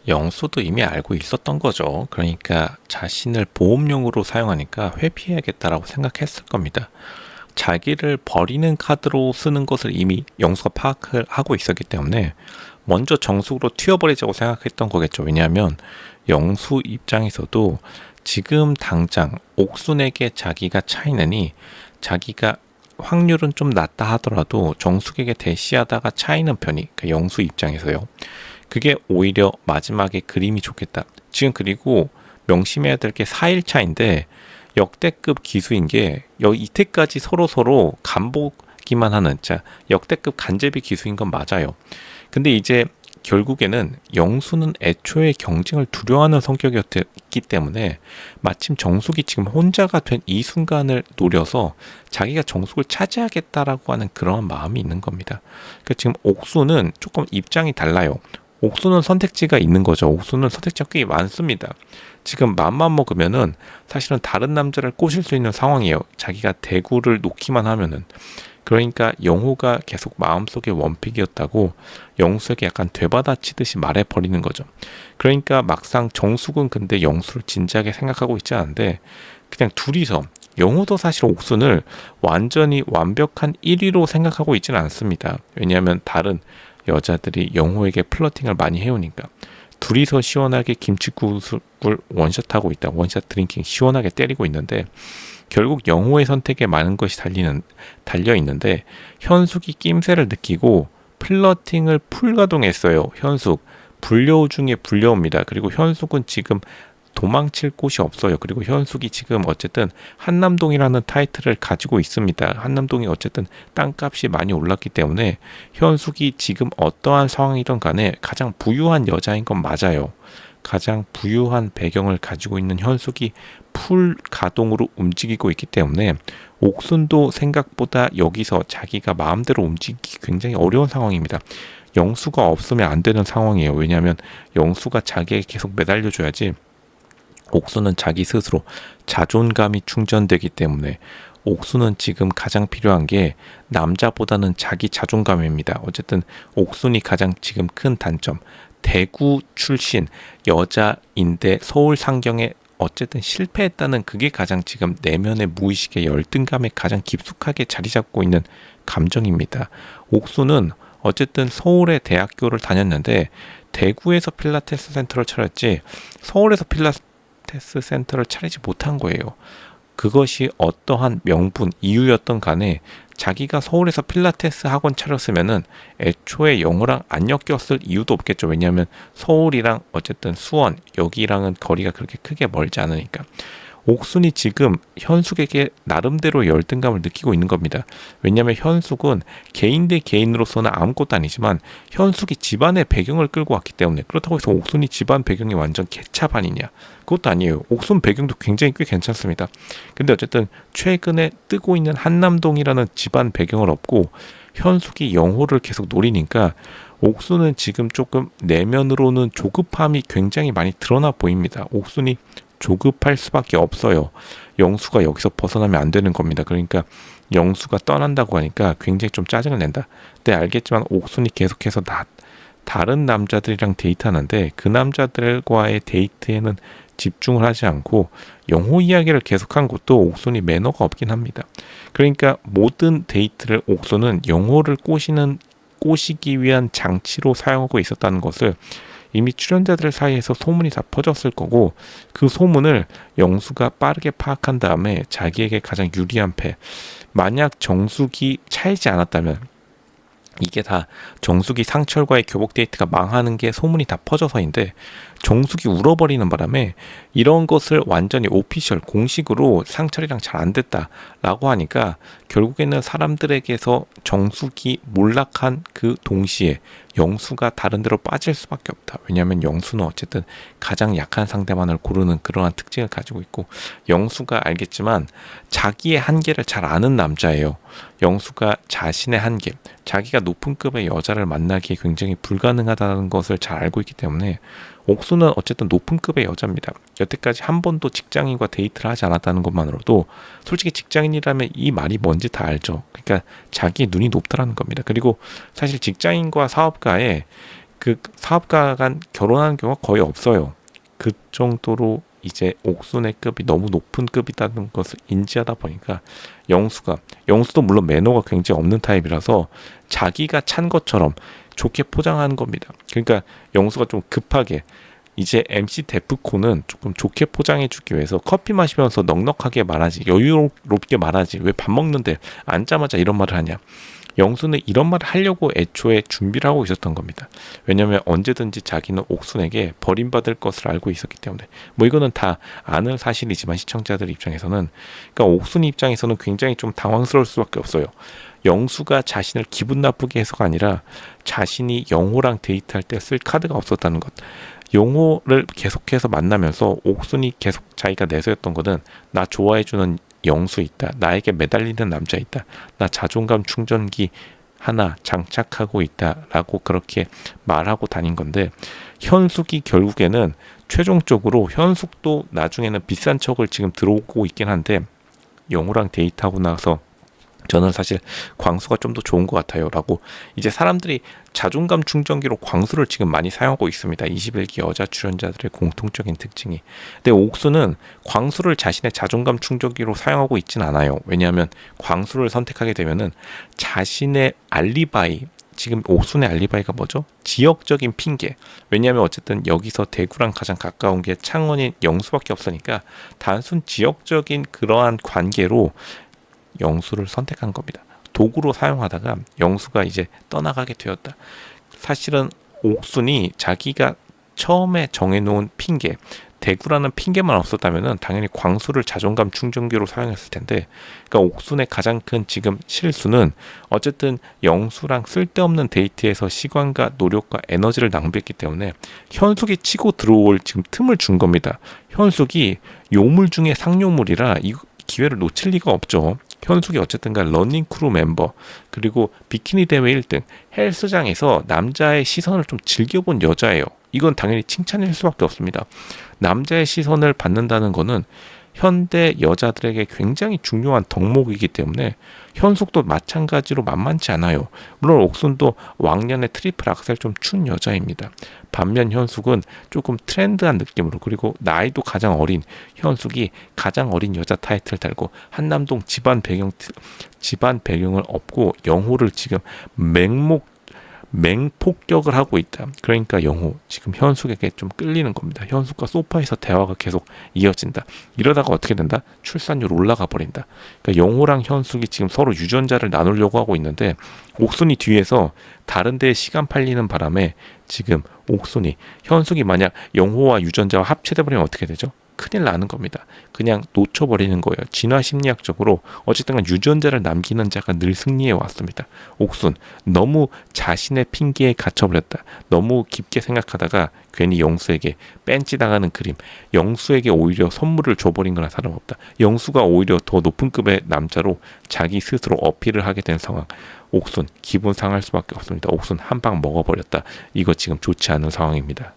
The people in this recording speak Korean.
영수도 이미 알고 있었던 거죠. 그러니까 자신을 보험용으로 사용하니까 회피해야겠다라고 생각했을 겁니다. 자기를 버리는 카드로 쓰는 것을 이미 영수가 파악을 하고 있었기 때문에 먼저 정숙으로 튀어버리자고 생각했던 거겠죠. 왜냐하면 영수 입장에서도 지금 당장 옥순에게 자기가 차이느니 자기가 확률은 좀 낮다 하더라도 정숙에게 대시하다가 차이는 편이, 그러니까 영수 입장에서요. 그게 오히려 마지막에 그림이 좋겠다. 지금 그리고 명심해야 될 게 4일 차인데 역대급 기수인 게 이때까지 서로 간보기만 하는, 자, 역대급 간제비 기수인 건 맞아요. 근데 이제 결국에는 영수는 애초에 경쟁을 두려워하는 성격이었기 때문에 마침 정숙이 지금 혼자가 된 이 순간을 노려서 자기가 정숙을 차지하겠다라고 하는 그런 마음이 있는 겁니다. 그러니까 지금 옥수는 조금 입장이 달라요. 옥수는 선택지가 있는 거죠. 옥수는 선택지가 꽤 많습니다. 지금 맘만 먹으면은 사실은 다른 남자를 꼬실 수 있는 상황이에요. 자기가 대구를 놓기만 하면은. 그러니까 영호가 계속 마음속에 원픽이었다고 영수에게 약간 되받아치듯이 말해버리는 거죠. 그러니까 막상 정숙은 근데 영수를 진지하게 생각하고 있지 않은데 그냥 둘이서, 영호도 사실 옥순을 완전히 완벽한 1위로 생각하고 있지는 않습니다. 왜냐하면 다른 여자들이 영호에게 플러팅을 많이 해오니까 둘이서 시원하게 김치국을 원샷하고 있다. 원샷 드링킹 시원하게 때리고 있는데 결국 영호의 선택에 많은 것이 달려 있는데 현숙이 낌새를 느끼고 플러팅을 풀가동했어요. 현숙 불려우 중에 불려옵니다. 그리고 현숙은 지금 도망칠 곳이 없어요. 그리고 현숙이 지금 어쨌든 한남동이라는 타이틀을 가지고 있습니다. 한남동이 어쨌든 땅값이 많이 올랐기 때문에 현숙이 지금 어떠한 상황이든 간에 가장 부유한 여자인 건 맞아요. 가장 부유한 배경을 가지고 있는 현숙이 풀 가동으로 움직이고 있기 때문에 옥순도 생각보다 여기서 자기가 마음대로 움직이기 굉장히 어려운 상황입니다. 영수가 없으면 안 되는 상황이에요. 왜냐하면 영수가 자기에게 계속 매달려줘야지 옥수는 자기 스스로 자존감이 충전되기 때문에 옥수는 지금 가장 필요한 게 남자보다는 자기 자존감입니다. 어쨌든 옥순이 가장 지금 큰 단점, 대구 출신 여자인데 서울 상경에 어쨌든 실패했다는 그게 가장 지금 내면의 무의식의 열등감에 가장 깊숙하게 자리 잡고 있는 감정입니다. 옥수는 어쨌든 서울의 대학교를 다녔는데 대구에서 필라테스 센터를 차렸지 서울에서 필라테스 센터를 차리지 못한 거예요. 그것이 어떠한 명분, 이유였던 간에 자기가 서울에서 필라테스 학원 차렸으면은 애초에 영호랑 안 엮였을 이유도 없겠죠. 왜냐하면 서울이랑 어쨌든 수원 여기랑은 거리가 그렇게 크게 멀지 않으니까. 옥순이 지금 현숙에게 나름대로 열등감을 느끼고 있는 겁니다. 왜냐하면 현숙은 개인 대 개인으로서는 아무것도 아니지만 현숙이 집안의 배경을 끌고 왔기 때문에, 그렇다고 해서 옥순이 집안 배경이 완전 개차반이냐? 그것도 아니에요. 옥순 배경도 굉장히 꽤 괜찮습니다. 근데 어쨌든 최근에 뜨고 있는 한남동이라는 집안 배경을 얻고 현숙이 영호를 계속 노리니까 옥순은 지금 조금 내면으로는 조급함이 굉장히 많이 드러나 보입니다. 옥순이 조급할 수밖에 없어요. 영수가 여기서 벗어나면 안 되는 겁니다. 그러니까 영수가 떠난다고 하니까 굉장히 좀 짜증을 낸다. 근데 알겠지만 옥순이 계속해서 다른 남자들이랑 데이트하는데 그 남자들과의 데이트에는 집중을 하지 않고 영호 이야기를 계속한 것도 옥순이 매너가 없긴 합니다. 그러니까 모든 데이트를 옥순은 영호를 꼬시기 위한 장치로 사용하고 있었다는 것을 이미 출연자들 사이에서 소문이 다 퍼졌을 거고, 그 소문을 영수가 빠르게 파악한 다음에 자기에게 가장 유리한 패, 만약 정숙이 차이지 않았다면 이게 다 정숙이 상철과의 교복 데이트가 망하는 게 소문이 다 퍼져서인데, 정숙이 울어버리는 바람에 이런 것을 완전히 오피셜 공식으로 상철이랑 잘 안 됐다라고 하니까 결국에는 사람들에게서 정숙이 몰락한 그 동시에 영수가 다른 데로 빠질 수밖에 없다. 왜냐하면 영수는 어쨌든 가장 약한 상대만을 고르는 그러한 특징을 가지고 있고, 영수가 알겠지만 자기의 한계를 잘 아는 남자예요. 영수가 자신의 한계, 자기가 높은 급의 여자를 만나기에 굉장히 불가능하다는 것을 잘 알고 있기 때문에 옥수는 어쨌든 높은 급의 여자입니다. 여태까지 한 번도 직장인과 데이트를 하지 않았다는 것만으로도 솔직히 직장인이라면 이 말이 뭔지 다 알죠. 그러니까 자기의 눈이 높다라는 겁니다. 그리고 사실 직장인과 사업가의 그 사업가 간 결혼하는 경우가 거의 없어요. 그 정도로 이제 옥순의 급이 너무 높은 급이라는 것을 인지하다 보니까 영수도 물론 매너가 굉장히 없는 타입이라서 자기가 찬 것처럼 좋게 포장하는 겁니다. 그러니까 영수가 좀 급하게 이제 MC 데프콘은 조금 좋게 포장해주기 위해서 커피 마시면서 넉넉하게 말하지, 여유롭게 말하지, 왜 밥 먹는데 앉자마자 이런 말을 하냐. 영수는 이런 말을 하려고 애초에 준비를 하고 있었던 겁니다. 왜냐하면 언제든지 자기는 옥순에게 버림받을 것을 알고 있었기 때문에. 뭐 이거는 다 아는 사실이지만 시청자들 입장에서는, 그러니까 옥순 입장에서는 굉장히 좀 당황스러울 수밖에 없어요. 영수가 자신을 기분 나쁘게 해서가 아니라 자신이 영호랑 데이트할 때 쓸 카드가 없었다는 것. 영호를 계속해서 만나면서 옥순이 계속 자기가 내세웠던 거는, 나 좋아해주는 영수 있다, 나에게 매달리는 남자 있다, 나 자존감 충전기 하나 장착하고 있다 라고 그렇게 말하고 다닌 건데, 현숙이 결국에는 최종적으로, 현숙도 나중에는 비싼 척을 지금 들어오고 있긴 한데, 영호랑 데이트하고 나서 저는 사실 광수가 좀 더 좋은 것 같아요 라고, 이제 사람들이 자존감 충전기로 광수를 지금 많이 사용하고 있습니다. 21기 여자 출연자들의 공통적인 특징이. 근데 옥수는 광수를 자신의 자존감 충전기로 사용하고 있진 않아요. 왜냐하면 광수를 선택하게 되면은 자신의 알리바이, 지금 옥순의 알리바이가 뭐죠? 지역적인 핑계. 왜냐하면 어쨌든 여기서 대구랑 가장 가까운 게 창원인 영수밖에 없으니까 단순 지역적인 그러한 관계로 영수를 선택한 겁니다. 도구로 사용하다가 영수가 이제 떠나가게 되었다. 사실은 옥순이 자기가 처음에 정해놓은 핑계, 대구라는 핑계만 없었다면 당연히 광수를 자존감 충전기로 사용했을 텐데, 그러니까 옥순의 가장 큰 지금 실수는 어쨌든 영수랑 쓸데없는 데이트에서 시간과 노력과 에너지를 낭비했기 때문에 현숙이 치고 들어올 지금 틈을 준 겁니다. 현숙이 요물 중에 상요물이라 이 기회를 놓칠 리가 없죠. 현숙이 어쨌든가 러닝크루 멤버, 그리고 비키니 대회 1등, 헬스장에서 남자의 시선을 좀 즐겨본 여자예요. 이건 당연히 칭찬일 수밖에 없습니다. 남자의 시선을 받는다는 거는 현대 여자들에게 굉장히 중요한 덕목이기 때문에 현숙도 마찬가지로 만만치 않아요. 물론 옥순도 왕년에 트리플 악셀 좀 춘 여자입니다. 반면 현숙은 조금 트렌드한 느낌으로, 그리고 나이도 가장 어린, 현숙이 가장 어린 여자 타이틀 달고 한남동 집안 배경을 업고 영호를 지금 맹폭격을 하고 있다. 그러니까 영호 지금 현숙에게 좀 끌리는 겁니다. 현숙과 소파에서 대화가 계속 이어진다. 이러다가 어떻게 된다? 출산율 올라가 버린다. 그러니까 영호랑 현숙이 지금 서로 유전자를 나누려고 하고 있는데, 옥순이 뒤에서 다른 데에 시간 팔리는 바람에 지금 옥순이, 현숙이 만약 영호와 유전자와 합체돼 버리면 어떻게 되죠? 큰일 나는 겁니다. 그냥 놓쳐버리는 거예요. 진화 심리학적으로 어쨌든 유전자를 남기는 자가 늘 승리해 왔습니다. 옥순 너무 자신의 핑계에 갇혀버렸다. 너무 깊게 생각하다가 괜히 영수에게 뺀찌 당하는 그림. 영수에게 오히려 선물을 줘버린 거나 다름없다. 영수가 오히려 더 높은 급의 남자로 자기 스스로 어필을 하게 된 상황. 옥순 기분 상할 수밖에 없습니다. 옥순 한 방 먹어버렸다. 이거 지금 좋지 않은 상황입니다.